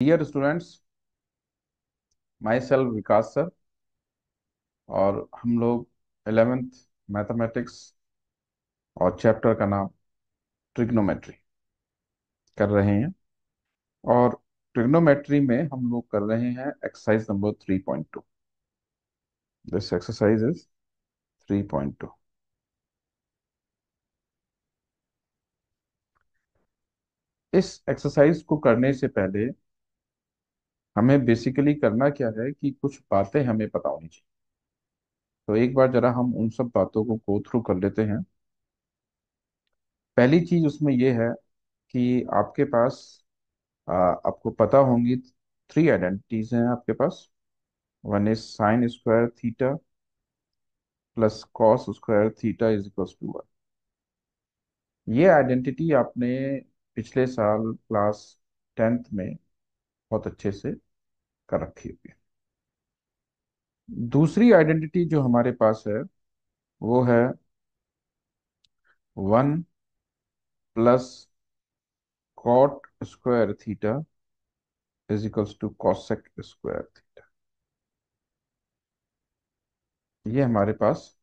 Dear students, myself Vikas sir. और हम लोग 11th मैथमेटिक्स और चैप्टर का नाम ट्रिग्नोमेट्री कर रहे हैं। और ट्रिग्नोमेट्री में हम लोग कर रहे हैं exercise number 3.2। This exercise is 3.2। इस एक्सरसाइज को करने से पहले हमें बेसिकली करना क्या है कि कुछ बातें हमें पता होनी चाहिए। तो एक बार जरा हम उन सब बातों को गो थ्रू कर लेते हैं। पहली चीज उसमें यह है कि आपके पास आपको पता होंगी, थ्री आइडेंटिटीज हैं आपके पास। One is sine square theta plus cos square theta is equal to one. ये आइडेंटिटी आपने पिछले साल क्लास 10th में बहुत अच्छे से कर रखी होगी। दूसरी आइडेंटिटी जो हमारे पास है वो है one plus cot square theta is equals to cosec square theta. ये हमारे पास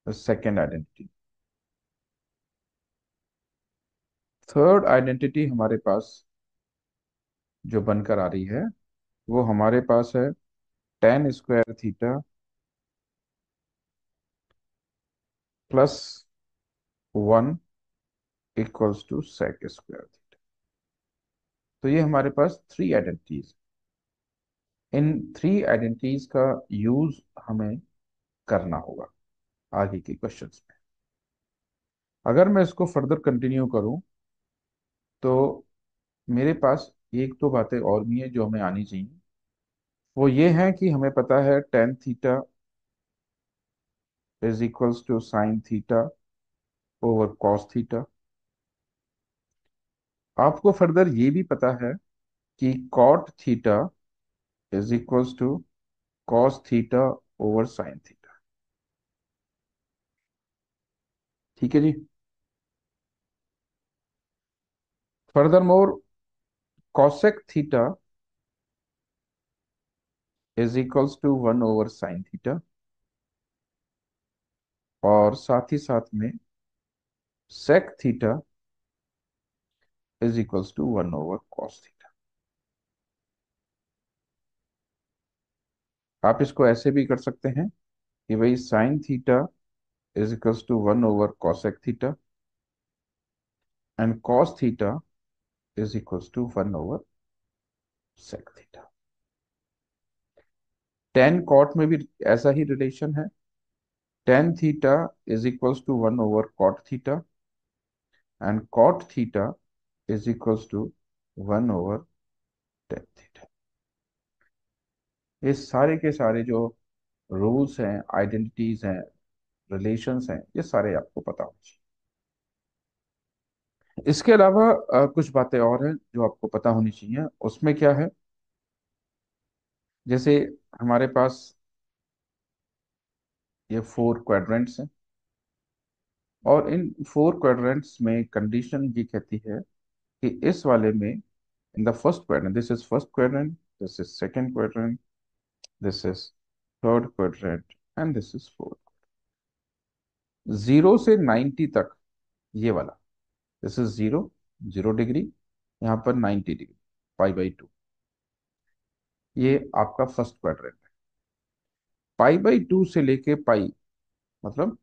सेकेंड आइडेंटिटी। थर्ड आइडेंटिटी हमारे पास जो बनकर आ रही है वो हमारे पास है tan square theta plus one equals to sec square theta. तो ये हमारे पास थ्री आइडेंटिटीज। इन थ्री आइडेंटिटीज का यूज हमें करना होगा आगे के क्वेश्चंस में। अगर मैं इसको फर्दर कंटिन्यू करूं तो मेरे पास एक दो बातें और भी हैं जो हमें आनी चाहिए। वो ये है कि हमें पता है tan theta is equals to sine theta over cos theta. आपको फर्दर ये भी पता है कि cot theta is equals to cos theta over sine theta. ठीक है जी। Further more cosec theta is equals to one over sine theta. और साथ ही साथ में sec theta is equals to one over cos theta. आप इसको ऐसे भी कर सकते हैं कि भाई sine theta is equals to one over cosec theta and cos theta is equals to one over sec theta. Tan cot में भी ऐसा ही रिलेशन है। Tan theta is equals to one over cot theta and cot theta is equals to one over tan theta. ये सारे के सारे जो रूल्स हैं, आइडेंटिटीज हैं, रिलेशंस हैं, ये सारे आपको पता होने चाहिए। इसके अलावा कुछ बातें और हैं जो आपको पता होनी चाहिए। उसमें क्या है, जैसे हमारे पास ये फोर क्वाड्रेंट्स हैं और इन फोर क्वाड्रेंट्स में कंडीशन ये कहती है कि इस वाले में in the first quadrant, this is first quadrant, this is second quadrant, this is third quadrant and this is fourth. Zero से 90 तक ये वाला, दिस इज जीरो, 0 डिग्री, यहाँ पर 90 डिग्री, पाई/2। ये आपका फर्स्ट क्वाड्रेंट है। पाई/2 से लेके पाई मतलब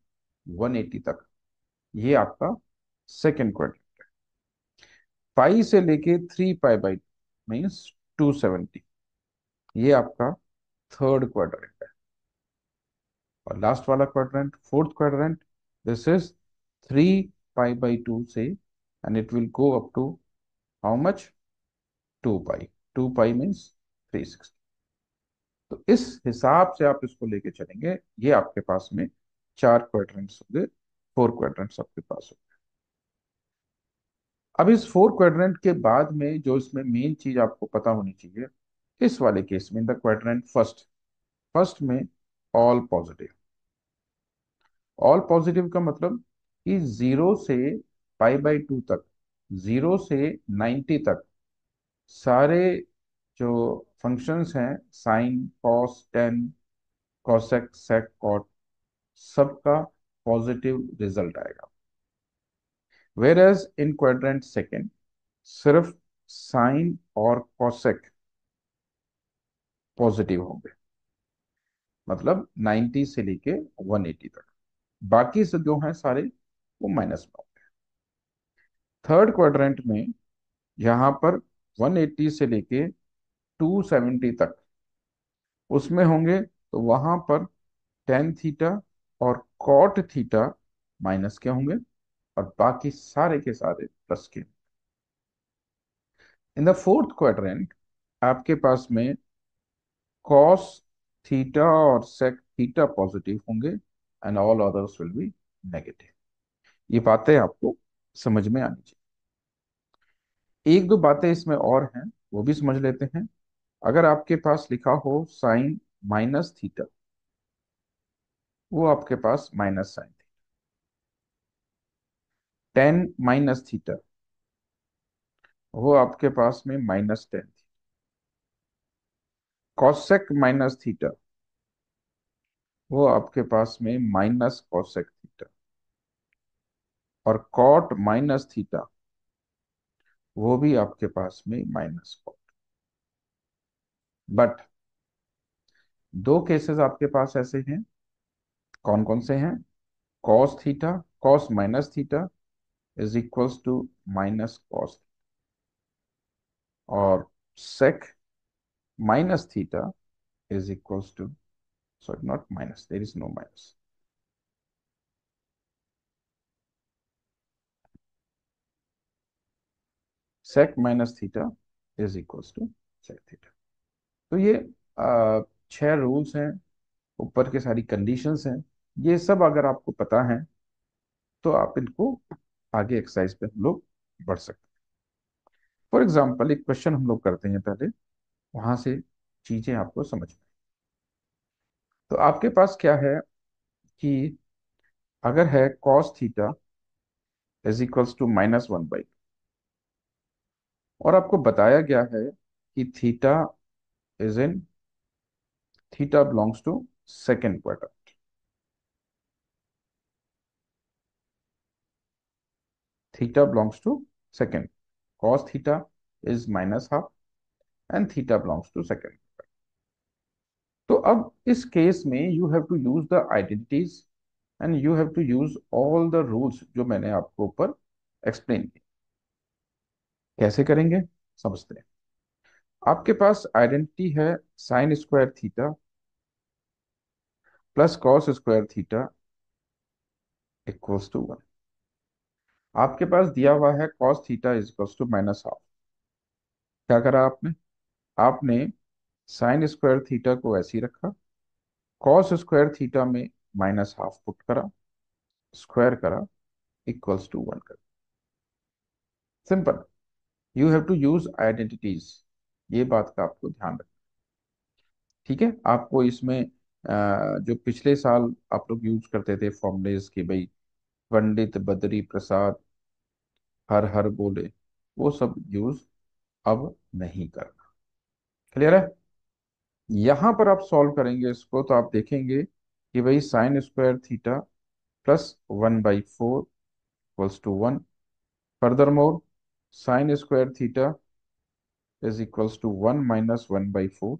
180 तक ये आपका सेकंड क्वाड्रेंट। पाई से लेके 3 पाई/2 मीन्स 270, ये आपका थर्ड क्वाड्रेंट है। और लास्ट वाला quadrant, fourth quadrant, this is 3 पाई/2 से and it will go up to how much, 2 pi. 2 pi means 360। तो इस हिसाब से आप इसको लेके चलेंगे। ये आपके पास में चार क्वाड्रेंट्स होंगे, फोर क्वाड्रेंट्स आपके पास होंगे। अब इस फोर क्वाड्रेंट के बाद में जो इसमें मेन चीज आपको पता होनी चाहिए, इस वाले केस में द क्वाड्रेंट फर्स्ट, फर्स्ट में ऑल पॉजिटिव। ऑल पॉजिटिव का मतलब कि जीरो से पाई/2 तक, जीरो से 90 तक सारे जो फंक्शंस हैं, sine, cos, tan, cosec, sec, cot, सबका पॉजिटिव रिजल्ट आएगा। Where as in quadrant second सिर्फ साइन और कॉसेक पॉजिटिव होंगे, मतलब 90 से लेके 180 तक। बाकी से जो हैं सारे वो माइनस में होंगे। थर्ड क्वाड्रेंट में यहाँ पर 180 से लेके 270 तक उसमें होंगे, तो वहां पर टेन थीटा और कॉट थीटा माइनस के होंगे, और बाकी सारे के सारे प्लस के। इन द फोर्थ क्वाड्रेंट आपके पास में कॉस थीटा और सेक थीटा पॉजिटिव होंगे, and all others will be negative. ये बातें आपको समझ में आनी चाहिए। एक दो बातें इसमें और हैं, वो भी समझ लेते हैं। अगर आपके पास लिखा हो साइन माइनस थीटा, वो आपके पास minus sine theta. Tan minus theta, वो आपके पास में माइनस टेन थी। कॉसेक माइनस थीटा, वो आपके पास में माइनस कॉसेक थीटा। और कॉट माइनस थीटा, वो भी आपके पास में माइनस कॉट। बट दो केसेस आपके पास ऐसे हैं। कौन कौन से हैं? Cos theta, cos minus theta is equals to minus cos, और sec minus theta is equals to, sorry, not minus, there is no minus. Sec minus theta is equals to sec theta. तो ये छह rules हैं, ऊपर के सारी conditions हैं। ये सब अगर आपको पता है तो आप इनको आगे एक्सरसाइज पे हम लोग बढ़ सकते हैं। फॉर एग्जाम्पल एक क्वेश्चन हम लोग करते हैं पहले, वहां से चीजें आपको समझ में। तो आपके पास क्या है कि अगर है cos theta is equals to -1/, और आपको बताया गया है कि theta is in, theta belongs to second quarter, theta belongs to second, cos theta is -1/2 and theta belongs to second. तो अब इस केस में you have to use the identities, and you have to use all the rules जो मैंने आपको ऊपर explain किए। कैसे करेंगे समझते हैं। आपके पास आइडेंटिटी है sine square theta plus cos square theta equals to 1। आपके पास दिया हुआ है cos theta is equals to -1/2। क्या करा आपने? आपने साइन स्क्वायर थीटा को ऐसे ही रखा, कॉस स्क्वायर थीटा में -1/2 पुट करा, स्क्वायर करा, इक्वल्स टू 1 कर। Simple. You have to use identities, ये बात का आपको ध्यान रखना। ठीक है, आपको इसमें जो पिछले साल आप लोग यूज करते थे फॉर्मुलेज के, भाई पंडित बद्री प्रसाद हर हर बोले, वो सब यूज अब नहीं करना। क्लियर है? यहां पर आप सॉल्व करेंगे इसको तो आप देखेंगे कि भाई sine square theta plus 1/4 equals to 1। Furthermore sine square theta is equals to 1 minus 1/4।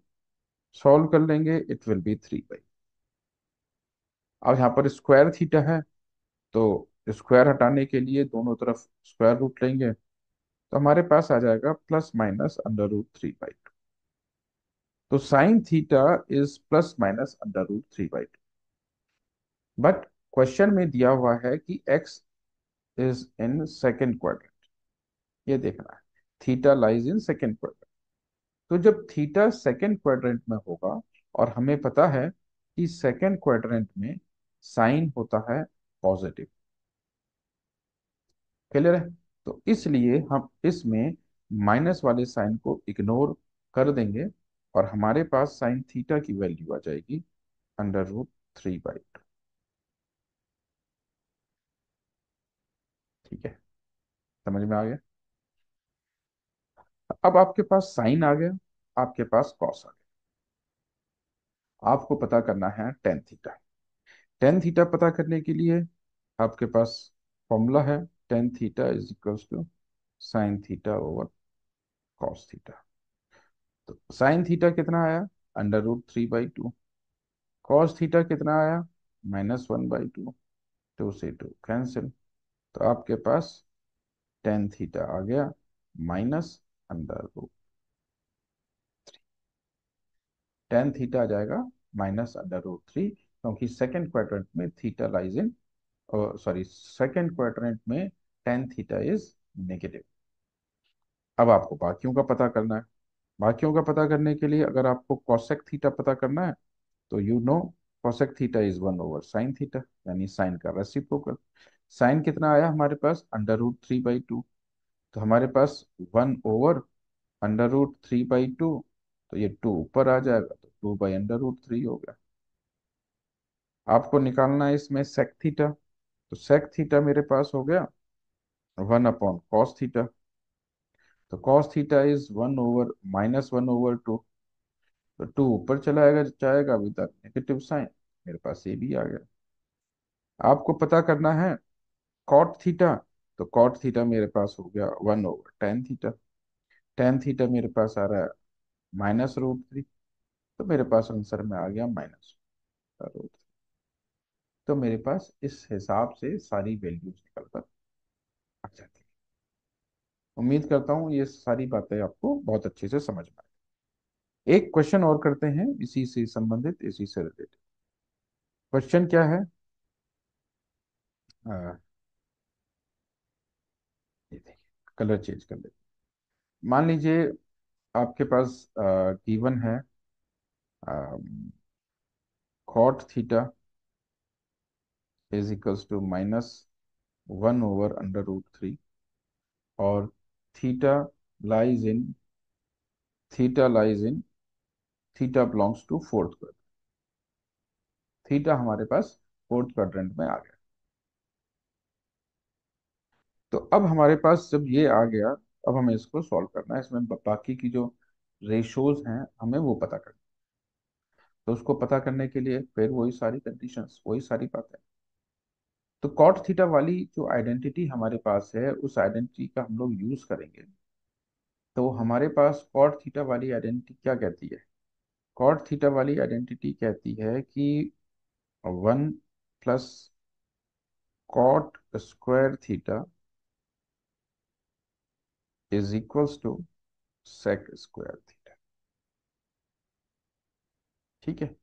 Solve कर लेंगे, इट विल बी 3/। अब यहाँ पर स्क्वायर थीटा है, तो स्क्वायर हटाने के लिए दोनों तरफ स्क्वायर रूट लेंगे, तो हमारे पास आ जाएगा प्लस माइनस √3/2। तो sine theta is plus minus √3/2। But question में दिया हुआ है कि x is in second quadrant, ये देखना है। Theta lies in second quadrant. तो जब थीटा सेकेंड क्वाड्रेंट में होगा, और हमें पता है कि सेकेंड क्वाड्रेंट में साइन होता है पॉजिटिव। क्लियर है? तो इसलिए हम इसमें माइनस वाले साइन को इग्नोर कर देंगे, और हमारे पास साइन थीटा की वैल्यू आ जाएगी √3/2। ठीक है, समझ में आ गया? अब आपके पास साइन आ गया, आपके पास कॉस आ गया। आपको पता करना है टेन थीटा। टेन थीटा पता करने के लिए आपके पास फॉर्मूला है, tan theta is equals to sine theta over cos theta. तो साइन थीटा कितना आया, √3/2। कॉस थीटा कितना आया, -1/2। टू से टू कैंसिल, तो आपके पास टेन थीटा आ गया -√3। टेन थीटा आ जाएगा -√3, क्योंकि सेकंड क्वाड्रेंट में थीटा लाइज इन, सॉरी, सेकंड क्वाड्रेंट में टेन थीटा इज नेगेटिव। अब आपको बाकियों का पता करना है। बाकियों का पता करने के लिए अगर आपको कॉसेक थीटा पता करना है, तो you know cosec theta is 1/साइन थीटा, यानी साइन का रेसिप्रोकल। साइन कितना आया हमारे पास, √3/2। तो हमारे पास 1/√3/2, तो ये टू ऊपर आ जाएगा, तो 2/√3 हो गया। आपको निकालना है इसमें सेक थीटा। तो सेक थीटा मेरे पास हो गया 1/कॉस थीटा। तो कॉस थीटा इज 1/-1/2। तो टू ऊपर चला जाएगा विद नेगेटिव साइन, मेरे पास ये भी आ गया। आपको पता करना है कॉट थीटा। तो कॉट थीटा मेरे पास हो गया 1/टेन थीटा। टेन थीटा मेरे पास आ रहा है -√3। तो मेरे पास आंसर में आ गया -√3। तो मेरे पास इस हिसाब से सारी वैल्यूज निकल कर आ जाती है। उम्मीद करता हूँ ये सारी बातें आपको बहुत अच्छे से समझ में आए। एक क्वेश्चन और करते हैं इसी से संबंधित, इसी से रिलेटेड। क्वेश्चन क्या है, अ, ये देखिए, कलर चेंज कर लेते हैं। मान लीजिए आपके पास गिवन है cot theta is equals to -1/√3, और theta lies in theta lies in theta belongs to fourth quadrant. Theta हमारे पास फोर्थ क्वाड्रेंट में आ गया। तो अब हमारे पास जब ये आ गया, अब हमें इसको सॉल्व करना है। इसमें बाकी की जो रेशोज हैं हमें वो पता करना है। तो उसको पता करने के लिए फिर वही सारी कंडीशंस, वही सारी बातें। तो कॉट थीटा वाली जो आइडेंटिटी हमारे पास है, उस आइडेंटिटी का हम लोग यूज करेंगे। तो हमारे पास कॉट थीटा वाली आइडेंटिटी क्या कहती है, कॉट थीटा वाली आइडेंटिटी कहती है कि 1 + cot square theta is equals to sec square theta. ठीक है।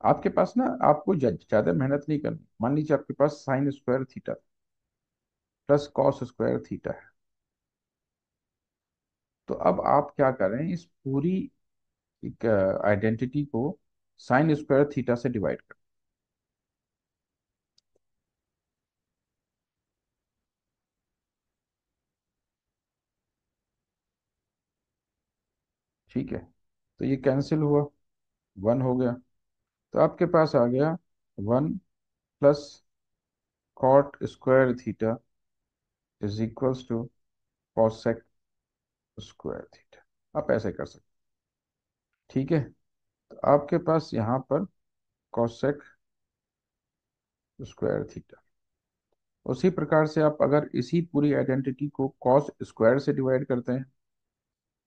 आपके पास ना, आपको ज्यादा मेहनत नहीं करनी। मान लीजिए आपके पास sine square theta plus cos square theta है। तो अब आप क्या करें, इस पूरी आइडेंटिटी को साइन स्क्वायर थीटा से डिवाइड करें। ठीक है। तो ये कैंसिल हुआ, वन हो गया। तो आपके पास आ गया 1 + cot square theta is equals to cosec square theta. आप ऐसे कर सकते। ठीक है। तो आपके पास यहाँ पर कॉसेक स्क्वायर थीटा। उसी प्रकार से आप अगर इसी पूरी आइडेंटिटी को कॉस स्क्वायर से डिवाइड करते हैं,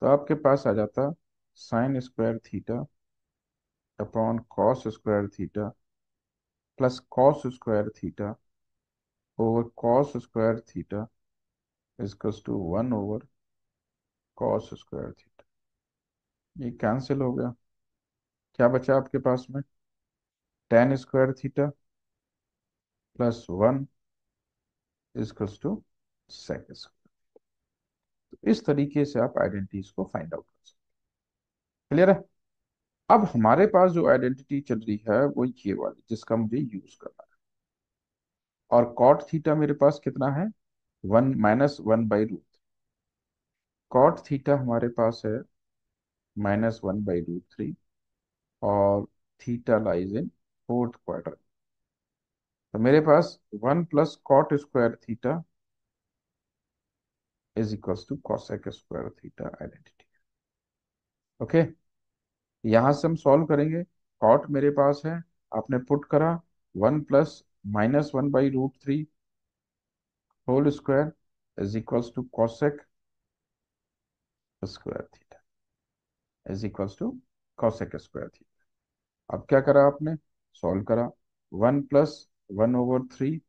तो आपके पास आ जाता sine square theta upon cos square theta plus cos square theta over cos square theta equals to 1/कॉस स्क्वायर थीटा। ये कैंसिल हो गया। क्या बचा आपके पास में, tan square theta plus 1 equals to sec square. तो इस तरीके से आप आइडेंटिटीज को फाइंड आउट कर सकते हैं। क्लियर है। अब हमारे पास जो आइडेंटिटी चल रही है वो ये वाली, जिसका मुझे यूज करना है। और कॉट थीटा मेरे पास कितना है, 1 - 1/√। कॉट थीटा हमारे पास है -1/√3, और theta lies in fourth quadrant. तो मेरे पास 1 + cot square theta is equals to cosec square theta identity. Okay, यहां से हम सॉल्व करेंगे। कॉट मेरे पास है, आपने पुट करा 1 + -1/√3 whole square is equals to cosec square theta is equals to cosec square theta. अब क्या करा आपने, सॉल्व करा। 1 + 1/3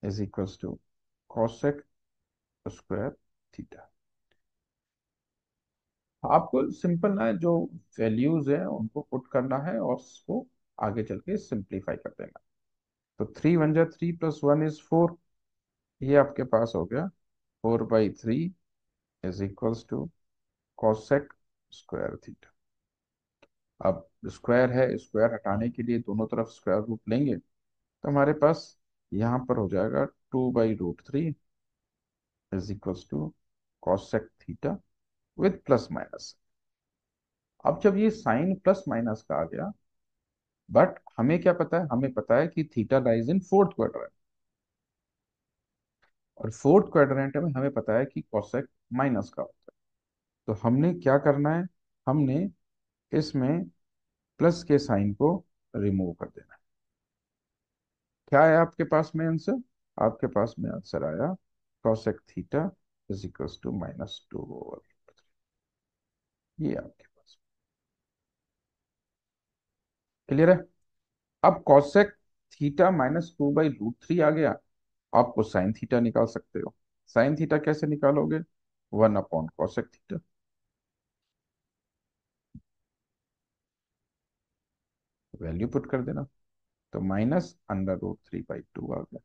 is equals to cosec square theta. आपको सिंपल ना जो वैल्यूज है उनको पुट करना है और उसको आगे चल के सिंप्लीफाई कर देना। तो 3 × 1 = 3 + 1 = 4, ये आपके पास हो गया 4/3 is equals to cosec square theta. अब स्क्वायर है, स्क्वायर हटाने के लिए दोनों तरफ स्क्वायर रूट लेंगे, तो हमारे पास यहाँ पर हो जाएगा 2/√3 is equals to cosec theta with plus minus. अब जब ये साइन प्लस माइनस का आ गया, बट हमें क्या पता है, हमें पता है कि theta lies in fourth quadrant, और फोर्थ क्वाड्रेंट में हमें पता है कि कॉसेक माइनस का होता है। तो हमने क्या करना है, हमने इसमें प्लस के साइन को रिमूव कर देना है। क्या है आपके पास में आंसर, आपके पास में आंसर आया cosec theta is equals to -2/। ये आपके पास क्लियर है। अब कॉसेक थीटा -2/√3 आ गया, आपको साइन थीटा निकाल सकते हो। साइन थीटा कैसे निकालोगे, 1/cosec थीटा, वैल्यू पुट कर देना, तो -√3/2 आ गया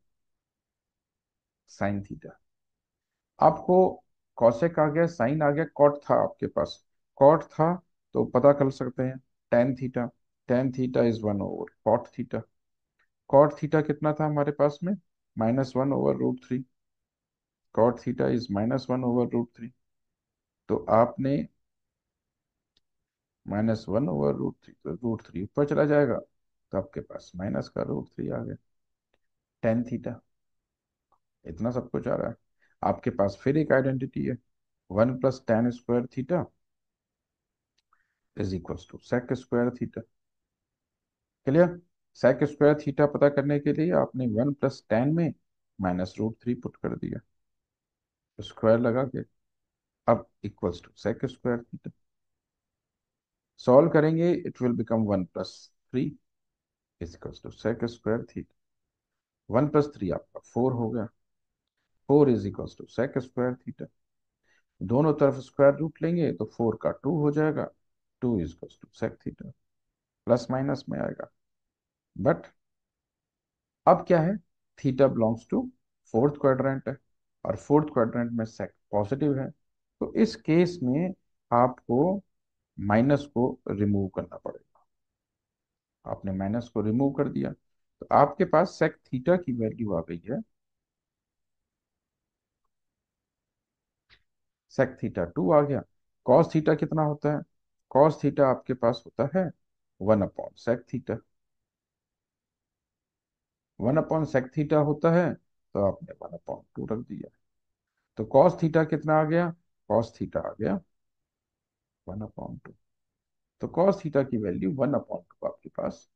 साइन थीटा। आपको कॉसेक आ गया, साइन आ गया, कॉट था आपके पास, कॉट था तो पता कर सकते हैं tan theta. Tan theta is 1/cot theta. Cot theta कितना था हमारे पास में, -1/√3। Cot theta is -1/√3। तो आपने -1/√3, तो √3 ऊपर चला जाएगा, तो आपके पास माइनस का √3 आ गया टेन थीटा। इतना सब कुछ आ रहा है। आपके पास फिर एक आइडेंटिटी है, 1 + tan² is equals to sec square theta. Clear. Sec square theta पता करने के लिए आपने 1 + tan में -√3 पुट कर दिया, स्क्वायर लगा के, अब equals to sec square theta. Solve करेंगे, it will become 1 + 3 is equals to sec square theta. 1 + 3 आपका 4 हो गया, 4 is equals to sec square theta. दोनों तरफ स्क्वायर रूट लेंगे तो 4 का 2 हो जाएगा, 2 is equals to sec theta. Plus minus में आएगा, बट अब क्या है, theta belongs to fourth quadrant है, और फोर्थ क्वाड्रेंट में सेक पॉजिटिव है, तो इस केस में आपको माइनस को रिमूव करना पड़ेगा। आपने माइनस को रिमूव कर दिया, तो आपके पास सेक थीटा की वैल्यू आ गई है, सेक थीटा 2 आ गया। कॉस थीटा कितना होता है, कॉस थीटा आपके पास होता है 1/sec थीटा। 1/sec थीटा होता है, तो आपने 1/2 रख दिया, तो कॉस थीटा कितना आ गया, कॉस थीटा आ गया 1/2। तो कॉस थीटा की वैल्यू 1/2 आपके पास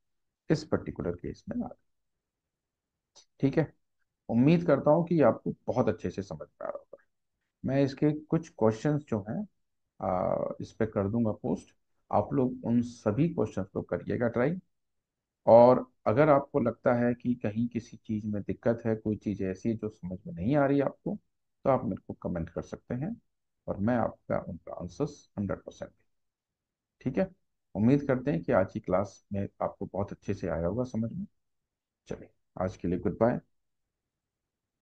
इस पर्टिकुलर केस में आ गई। ठीक है, उम्मीद करता हूँ कि आपको बहुत अच्छे से समझ में आ रहा होगा। मैं इसके कुछ क्वेश्चंस जो हैं इस पे कर दूंगा पोस्ट, आप लोग उन सभी क्वेश्चंस को करिएगा ट्राई। और अगर आपको लगता है कि कहीं किसी चीज़ में दिक्कत है, कोई चीज़ ऐसी है जो समझ में नहीं आ रही आपको, तो आप मेरे को कमेंट कर सकते हैं, और मैं आपका उनका आंसर्स 100%। ठीक है, उम्मीद करते हैं कि आज की क्लास में आपको बहुत अच्छे से आया होगा समझ में। चलिए, आज के लिए गुड बाय।